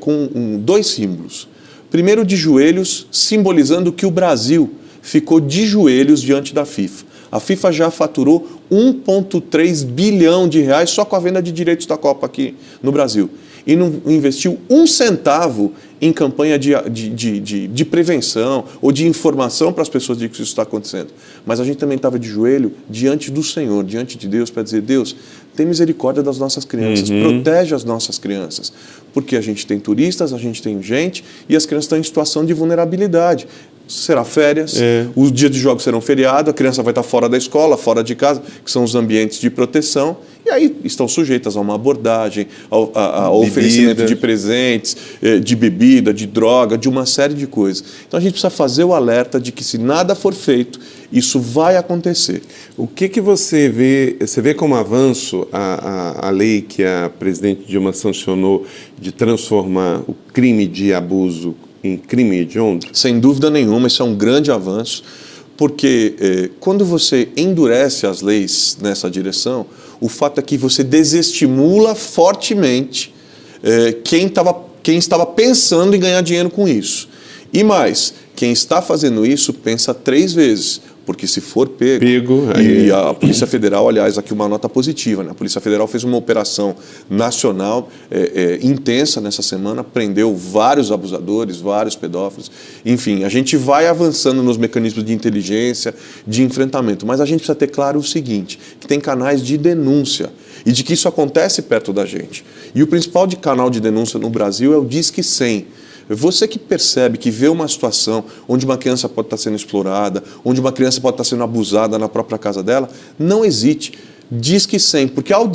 com 2 símbolos. Primeiro, de joelhos, simbolizando que o Brasil ficou de joelhos diante da FIFA. A FIFA já faturou 1,3 bilhão de reais só com a venda de direitos da Copa aqui no Brasil. E não investiu 1 centavo em campanha de prevenção ou de informação para as pessoas de que isso está acontecendo. Mas a gente também estava de joelho diante do Senhor, diante de Deus, para dizer, Deus, tem misericórdia das nossas crianças, protege as nossas crianças. Porque a gente tem turistas, a gente tem gente e as crianças estão em situação de vulnerabilidade. Será férias, os dias de jogos serão feriado, a criança vai estar fora da escola, fora de casa, que são os ambientes de proteção, e aí estão sujeitas a uma abordagem, ao oferecimento de presentes, de bebida, de droga, de uma série de coisas. Então a gente precisa fazer o alerta de que se nada for feito, isso vai acontecer. O que você vê como avanço a lei que a presidente Dilma sancionou de transformar o crime de abuso em crime hediondo? Sem dúvida nenhuma, isso é um grande avanço, porque quando você endurece as leis nessa direção, o fato é que você desestimula fortemente quem estava pensando em ganhar dinheiro com isso. E mais, quem está fazendo isso pensa 3 vezes, porque se for pego e a Polícia Federal, aliás, aqui uma nota positiva, né? A Polícia Federal fez uma operação nacional intensa nessa semana, prendeu vários abusadores, vários pedófilos, enfim, a gente vai avançando nos mecanismos de inteligência, de enfrentamento, mas a gente precisa ter claro o seguinte, que tem canais de denúncia e de que isso acontece perto da gente. E o principal canal de denúncia no Brasil é o Disque 100. Você que percebe, que vê uma situação onde uma criança pode estar sendo explorada, onde uma criança pode estar sendo abusada na própria casa dela, não hesite. Disque 100, porque ao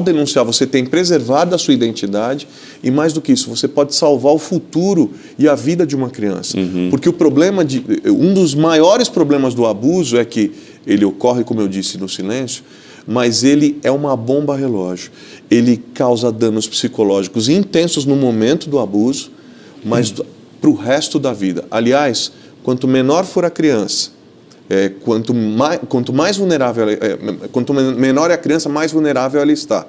denunciar você tem preservado a sua identidade e mais do que isso, você pode salvar o futuro e a vida de uma criança. Porque um dos maiores problemas do abuso é que ele ocorre, como eu disse, no silêncio, mas ele é uma bomba relógio. Ele causa danos psicológicos intensos no momento do abuso, mas para o resto da vida. Aliás, quanto menor for a criança, quanto menor é a criança, mais vulnerável ela está.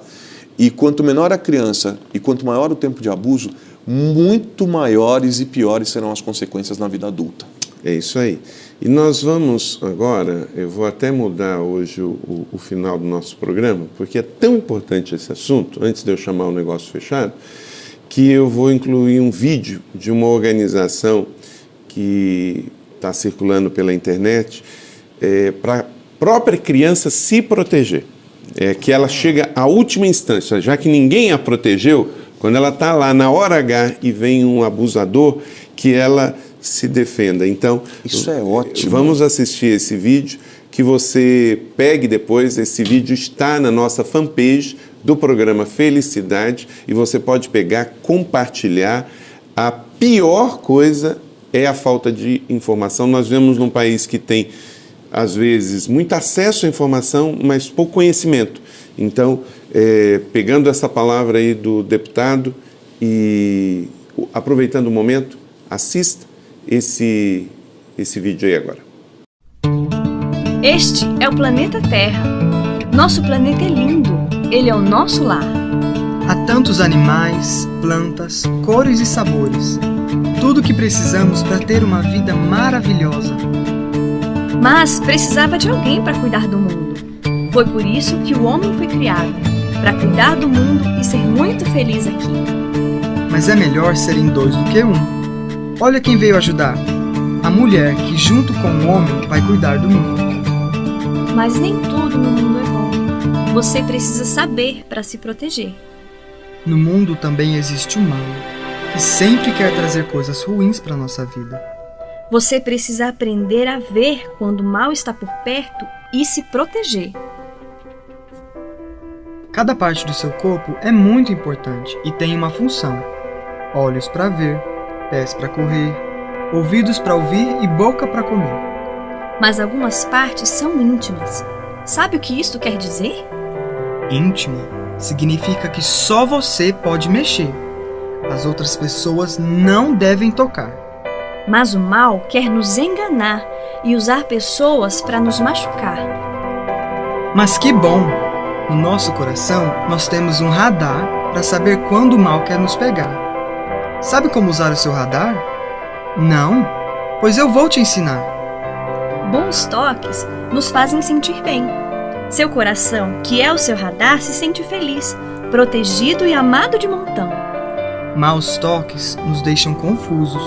E quanto menor a criança e quanto maior o tempo de abuso, muito maiores e piores serão as consequências na vida adulta. É isso aí. E nós vamos agora, eu vou até mudar hoje o final do nosso programa, porque é tão importante esse assunto, antes de eu chamar o negócio fechado, que eu vou incluir um vídeo de uma organização que está circulando pela internet para a própria criança se proteger. Que ela chega à última instância, já que ninguém a protegeu, quando ela está lá na hora H e vem um abusador, que ela se defenda. Então, isso é ótimo. Vamos assistir esse vídeo, que você pegue depois, esse vídeo está na nossa fanpage do programa Felicidade e você pode pegar, compartilhar. A pior coisa é a falta de informação. Nós vivemos num país que tem, às vezes, muito acesso à informação, mas pouco conhecimento. Então, pegando essa palavra aí do deputado e aproveitando o momento, assista esse vídeo aí agora. Este é o planeta Terra. Nosso planeta é lindo. Ele é o nosso lar. Há tantos animais, plantas, cores e sabores. Tudo o que precisamos para ter uma vida maravilhosa. Mas precisava de alguém para cuidar do mundo. Foi por isso que o homem foi criado, para cuidar do mundo e ser muito feliz aqui. Mas é melhor serem 2 do que 1. Olha quem veio ajudar. A mulher que junto com o homem vai cuidar do mundo. Mas nem tudo no mundo é bom. Você precisa saber para se proteger. No mundo também existe o mal, que sempre quer trazer coisas ruins para a nossa vida. Você precisa aprender a ver quando o mal está por perto e se proteger. Cada parte do seu corpo é muito importante e tem uma função. Olhos para ver, pés para correr, ouvidos para ouvir e boca para comer. Mas algumas partes são íntimas. Sabe o que isto quer dizer? Íntima significa que só você pode mexer. As outras pessoas não devem tocar. Mas o mal quer nos enganar e usar pessoas para nos machucar. Mas que bom! No nosso coração, nós temos um radar para saber quando o mal quer nos pegar. Sabe como usar o seu radar? Não? Pois eu vou te ensinar. Bons toques nos fazem sentir bem. Seu coração, que é o seu radar, se sente feliz, protegido e amado de montão. Maus toques nos deixam confusos.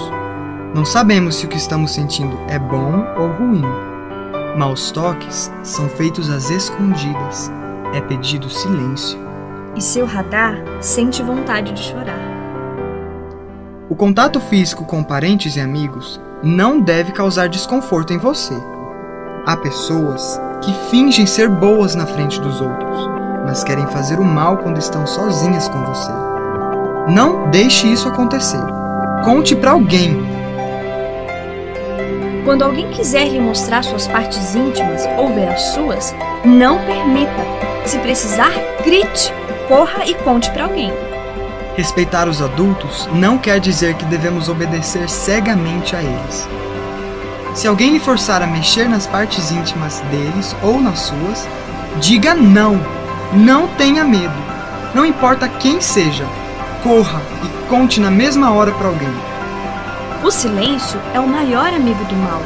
Não sabemos se o que estamos sentindo é bom ou ruim. Maus toques são feitos às escondidas. é pedido silêncio. E seu radar sente vontade de chorar. O contato físico com parentes e amigos não deve causar desconforto em você. Há pessoas que fingem ser boas na frente dos outros, mas querem fazer o mal quando estão sozinhas com você. Não deixe isso acontecer. Conte para alguém. Quando alguém quiser lhe mostrar suas partes íntimas ou ver as suas, não permita. Se precisar, grite, corra e conte para alguém. Respeitar os adultos não quer dizer que devemos obedecer cegamente a eles. Se alguém lhe forçar a mexer nas partes íntimas deles ou nas suas, diga não. Não tenha medo. Não importa quem seja, corra e conte na mesma hora para alguém. O silêncio é o maior amigo do mal.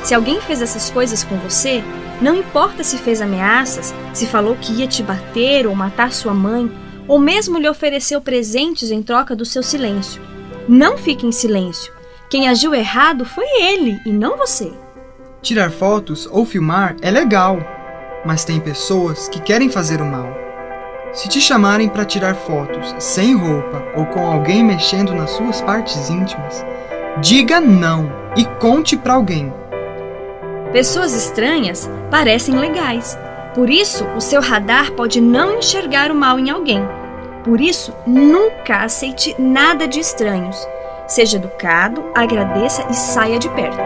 Se alguém fez essas coisas com você, não importa se fez ameaças, se falou que ia te bater ou matar sua mãe, ou mesmo lhe ofereceu presentes em troca do seu silêncio. Não fique em silêncio. Quem agiu errado foi ele e não você. Tirar fotos ou filmar é legal, mas tem pessoas que querem fazer o mal. Se te chamarem para tirar fotos sem roupa ou com alguém mexendo nas suas partes íntimas, diga não e conte para alguém. Pessoas estranhas parecem legais. Por isso, o seu radar pode não enxergar o mal em alguém. Por isso, nunca aceite nada de estranhos. Seja educado, agradeça e saia de perto.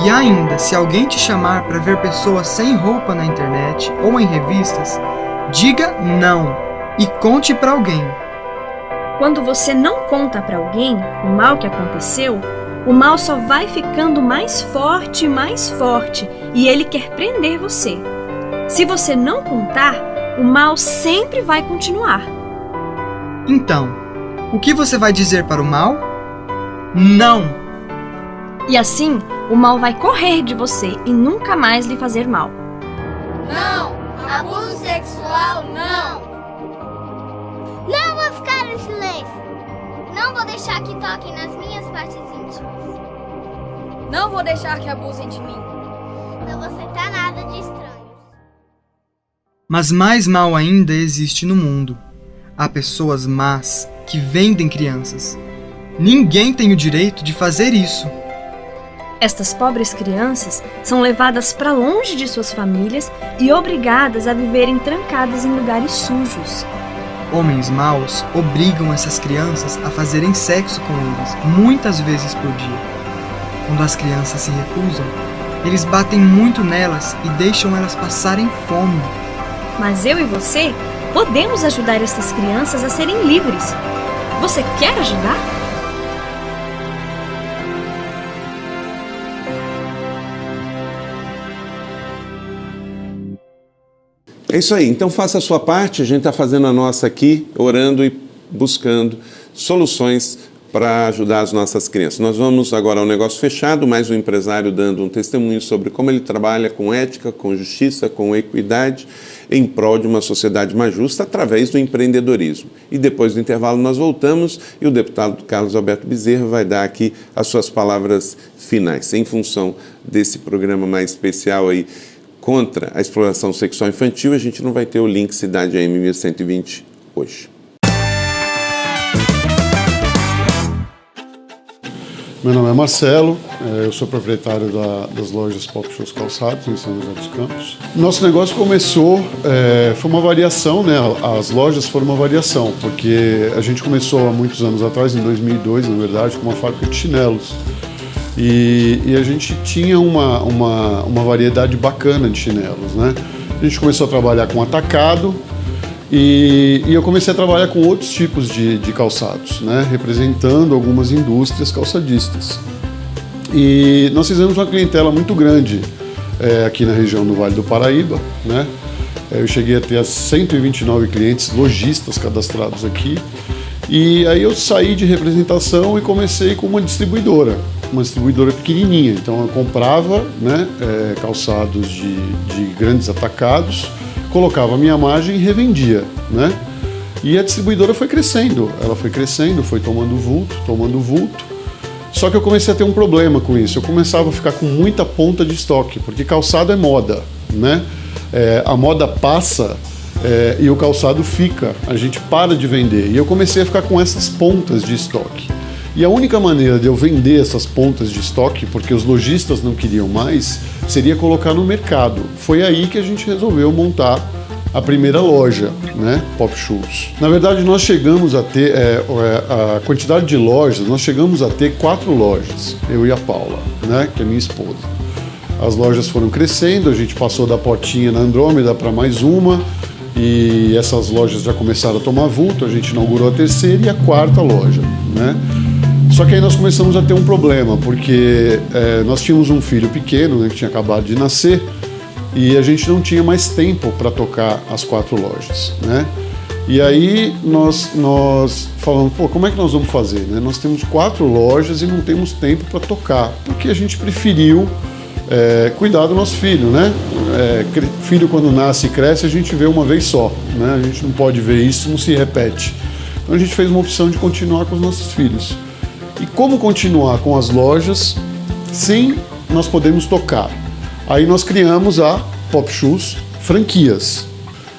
E ainda, se alguém te chamar para ver pessoas sem roupa na internet ou em revistas, diga não e conte para alguém. Quando você não conta para alguém o mal que aconteceu, o mal só vai ficando mais forte e ele quer prender você. Se você não contar, o mal sempre vai continuar. Então, o que você vai dizer para o mal? Não! E assim, o mal vai correr de você e nunca mais lhe fazer mal. Não! Abuso sexual, não! Não vou ficar em silêncio! Não vou deixar que toquem nas minhas partes íntimas. Não vou deixar que abusem de mim. Não vou aceitar nada de estranho. Mas mais mal ainda existe no mundo. Há pessoas más que vendem crianças. Ninguém tem o direito de fazer isso. Estas pobres crianças são levadas para longe de suas famílias e obrigadas a viverem trancadas em lugares sujos. Homens maus obrigam essas crianças a fazerem sexo com eles, muitas vezes por dia. Quando as crianças se recusam, eles batem muito nelas e deixam elas passarem fome. Mas eu e você podemos ajudar estas crianças a serem livres. Você quer ajudar? É isso aí, então faça a sua parte, a gente está fazendo a nossa aqui, orando e buscando soluções para ajudar as nossas crianças. Nós vamos agora ao negócio fechado, mais um empresário dando um testemunho sobre como ele trabalha com ética, com justiça, com equidade, em prol de uma sociedade mais justa através do empreendedorismo. E depois do intervalo nós voltamos e o deputado Carlos Alberto Bezerra vai dar aqui as suas palavras finais. Em função desse programa mais especial aí, contra a exploração sexual infantil, a gente não vai ter o link Cidade AM 1120 hoje. Meu nome é Marcelo, eu sou proprietário das lojas Pop Shows Calçados em São José dos Campos. Nosso negócio começou, foi uma variação, né? As lojas foram uma variação, porque a gente começou há muitos anos atrás, em 2002, na verdade, com uma fábrica de chinelos. E a gente tinha uma variedade bacana de chinelos, né? A gente começou a trabalhar com atacado e eu comecei a trabalhar com outros tipos de calçados, né? Representando algumas indústrias calçadistas. E nós fizemos uma clientela muito grande aqui na região do Vale do Paraíba, né? Eu cheguei a ter 129 clientes lojistas cadastrados aqui. E aí eu saí de representação e comecei com uma distribuidora pequenininha. Então eu comprava, né, calçados de grandes atacados, colocava a minha margem e revendia, né? E a distribuidora foi crescendo, foi tomando vulto. Só que eu comecei a ter um problema com isso, eu começava a ficar com muita ponta de estoque, porque calçado é moda, né? A moda passa e o calçado fica, a gente para de vender. E eu comecei a ficar com essas pontas de estoque. E a única maneira de eu vender essas pontas de estoque, porque os lojistas não queriam mais, seria colocar no mercado. Foi aí que a gente resolveu montar a primeira loja, né, Pop Shoes. Na verdade, nós chegamos a ter, a quantidade de lojas, nós chegamos a ter 4 lojas, eu e a Paula, né, que é minha esposa. As lojas foram crescendo, a gente passou da portinha na Andrômeda para mais uma, e essas lojas já começaram a tomar vulto, a gente inaugurou a terceira e a 4ª loja, né. Só que aí nós começamos a ter um problema, porque nós tínhamos um filho pequeno, né, que tinha acabado de nascer, e a gente não tinha mais tempo para tocar as 4 lojas, né? E aí nós falamos, pô, como é que nós vamos fazer, né? Nós temos 4 lojas e não temos tempo para tocar, porque a gente preferiu cuidar do nosso filho, né? Filho quando nasce e cresce a gente vê uma vez só, né? A gente não pode ver isso, não se repete. Então a gente fez uma opção de continuar com os nossos filhos. E como continuar com as lojas sem nós podermos tocar? Aí nós criamos a Pop Shoes franquias.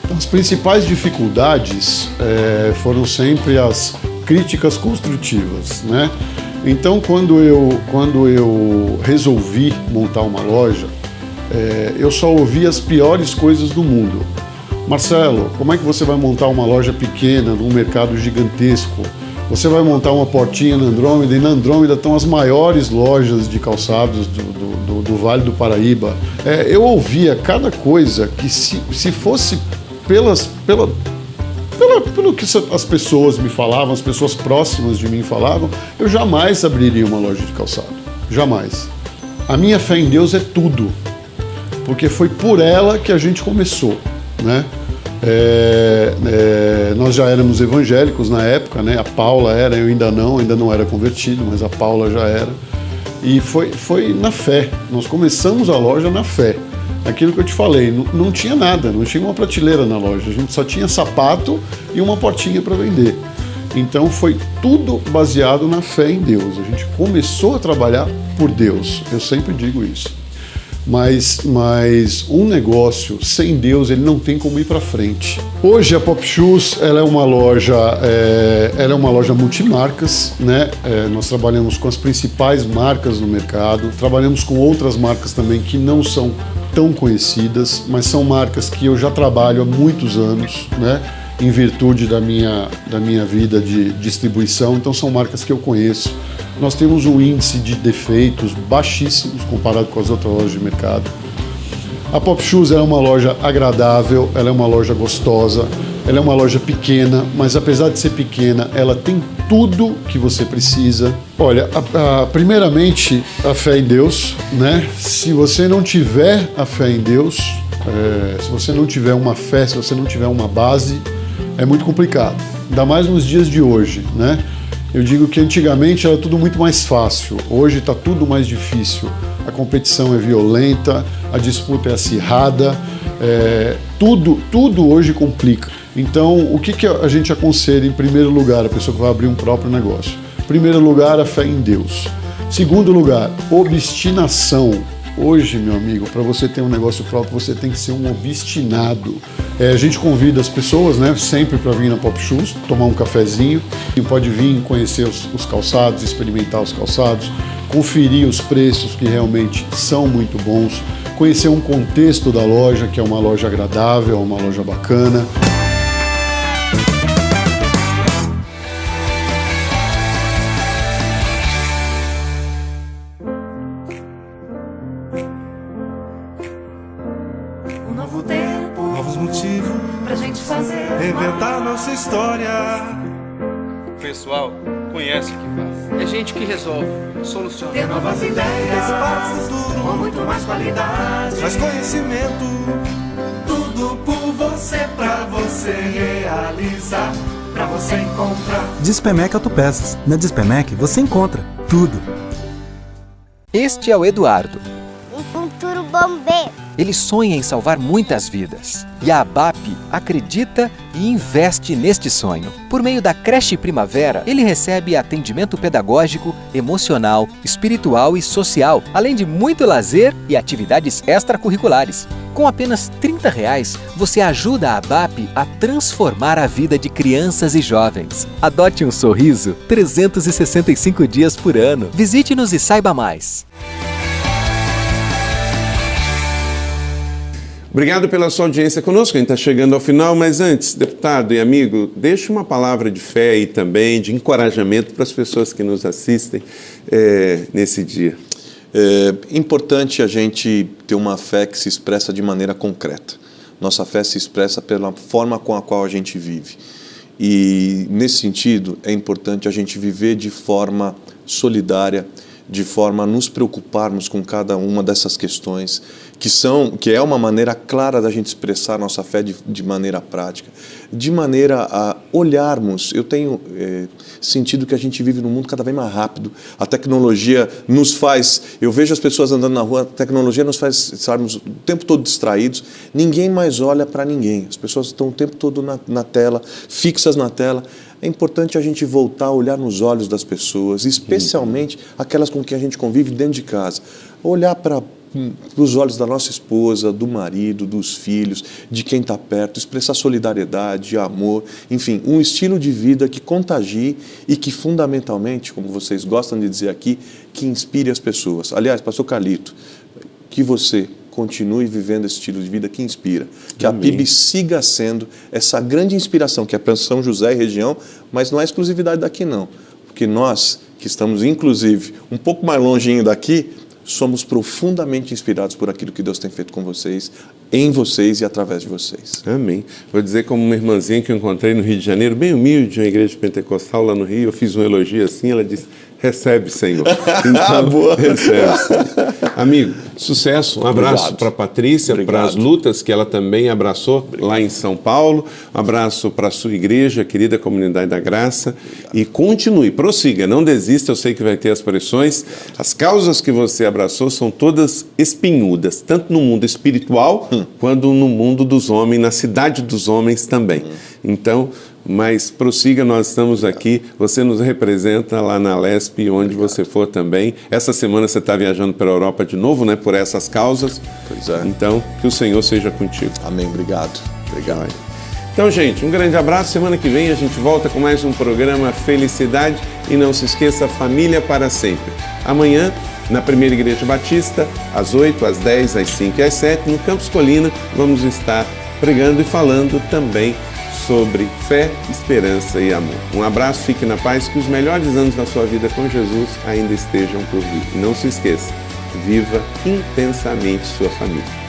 Então, as principais dificuldades foram sempre as críticas construtivas, né? Então, quando eu resolvi montar uma loja, eu só ouvi as piores coisas do mundo. Marcelo, como é que você vai montar uma loja pequena num mercado gigantesco? Você vai montar uma portinha na Andrômeda, e na Andrômeda estão as maiores lojas de calçados do Vale do Paraíba. Eu ouvia cada coisa que se fosse pelo que as pessoas me falavam, as pessoas próximas de mim falavam, eu jamais abriria uma loja de calçado. Jamais. A minha fé em Deus é tudo, porque foi por ela que a gente começou, né? Nós já éramos evangélicos na época, né? A Paula era, eu ainda não era convertido, mas a Paula já era. E foi na fé. Nós começamos a loja na fé. Aquilo que eu te falei, não tinha nada, não tinha uma prateleira na loja, a gente só tinha sapato e uma portinha para vender. Então foi tudo baseado na fé em Deus. A gente começou a trabalhar por Deus, eu sempre digo isso. Mas um negócio sem Deus, ele não tem como ir para frente. Hoje a Pop Shoes, ela é uma loja multimarcas, né? Nós trabalhamos com as principais marcas no mercado, trabalhamos com outras marcas também que não são tão conhecidas, mas são marcas que eu já trabalho há muitos anos, né? Em virtude da minha vida de distribuição, então são marcas que eu conheço. Nós temos um índice de defeitos baixíssimos comparado com as outras lojas de mercado. A Pop Shoes é uma loja agradável, ela é uma loja gostosa, ela é uma loja pequena, mas apesar de ser pequena, ela tem tudo que você precisa. Olha, primeiramente, a fé em Deus, né? Se você não tiver a fé em Deus, se você não tiver uma fé, se você não tiver uma base, é muito complicado. Ainda mais nos dias de hoje, né? Eu digo que antigamente era tudo muito mais fácil, hoje está tudo mais difícil. A competição é violenta, a disputa é acirrada, tudo hoje complica. Então, o que a gente aconselha em primeiro lugar, a pessoa que vai abrir um próprio negócio? Em primeiro lugar, a fé em Deus. Segundo lugar, obstinação. Hoje, meu amigo, para você ter um negócio próprio, você tem que ser um obstinado. A gente convida as pessoas, né, sempre para vir na Pop Shoes, tomar um cafezinho. E pode vir conhecer os calçados, experimentar os calçados, conferir os preços que realmente são muito bons, conhecer um contexto da loja, que é uma loja agradável, uma loja bacana. Inventar nossa história. O pessoal conhece o que faz. É gente que resolve, soluciona. Ter novas ideias para o futuro, com muito mais qualidade, mais conhecimento. Tudo por você, pra você realizar, pra você encontrar. Dispemec Autopeças. Na Dispemec você encontra tudo. Este é o Eduardo. Um futuro bombeiro. Ele sonha em salvar muitas vidas. E a ABAP acredita e investe neste sonho. Por meio da Creche Primavera, ele recebe atendimento pedagógico, emocional, espiritual e social, além de muito lazer e atividades extracurriculares. Com apenas R$30, você ajuda a ABAP a transformar a vida de crianças e jovens. Adote um sorriso 365 dias por ano. Visite-nos e saiba mais. Obrigado pela sua audiência conosco, a gente está chegando ao final, mas antes, deputado e amigo, deixe uma palavra de fé aí também, de encorajamento para as pessoas que nos assistem nesse dia. É importante a gente ter uma fé que se expressa de maneira concreta. Nossa fé se expressa pela forma com a qual a gente vive. E, nesse sentido, é importante a gente viver de forma solidária, de forma a nos preocuparmos com cada uma dessas questões, que é uma maneira clara da gente expressar nossa fé de maneira prática, de maneira a olharmos. Eu tenho sentido que a gente vive num mundo cada vez mais rápido. A tecnologia nos faz... Eu vejo as pessoas andando na rua, a tecnologia nos faz estarmos o tempo todo distraídos. Ninguém mais olha para ninguém. As pessoas estão o tempo todo na tela, fixas na tela. É importante a gente voltar a olhar nos olhos das pessoas, especialmente aquelas com quem a gente convive dentro de casa. Olhar para os olhos da nossa esposa, do marido, dos filhos, de quem está perto, expressar solidariedade, amor, enfim, um estilo de vida que contagie e que fundamentalmente, como vocês gostam de dizer aqui, que inspire as pessoas. Aliás, pastor Carlito, que você continue vivendo esse estilo de vida que inspira. Que a PIB siga sendo essa grande inspiração, que é para São José e região, mas não é exclusividade daqui não. Porque nós, que estamos inclusive um pouco mais longinho daqui, somos profundamente inspirados por aquilo que Deus tem feito com vocês, em vocês e através de vocês. Amém. Vou dizer como uma irmãzinha que eu encontrei no Rio de Janeiro, bem humilde, uma igreja pentecostal lá no Rio, eu fiz um elogio assim, ela disse: recebe, Senhor. Então, recebe. Amigo, sucesso. Um abraço para a Patrícia, para as lutas que ela também abraçou lá em São Paulo. Um abraço para a sua igreja, querida Comunidade da Graça. E continue, prossiga, não desista, eu sei que vai ter as pressões. As causas que você abraçou são todas espinhudas, tanto no mundo espiritual quanto no mundo dos homens, na cidade dos homens também. Então, mas prossiga, nós estamos aqui, você nos representa lá na LESP, onde você for também. Essa semana você está viajando para a Europa de novo, né, por essas causas. Pois é. Então, que o Senhor seja contigo. Amém, obrigado. Obrigado. Então, gente, um grande abraço. Semana que vem a gente volta com mais um programa Felicidade. E não se esqueça, família para sempre. Amanhã, na Primeira Igreja Batista, às 8, às 10, às 5 e às 7, no Campus Colina, vamos estar pregando e falando também sobre fé, esperança e amor. Um abraço, fique na paz, que os melhores anos da sua vida com Jesus ainda estejam por vir. E não se esqueça, viva intensamente sua família.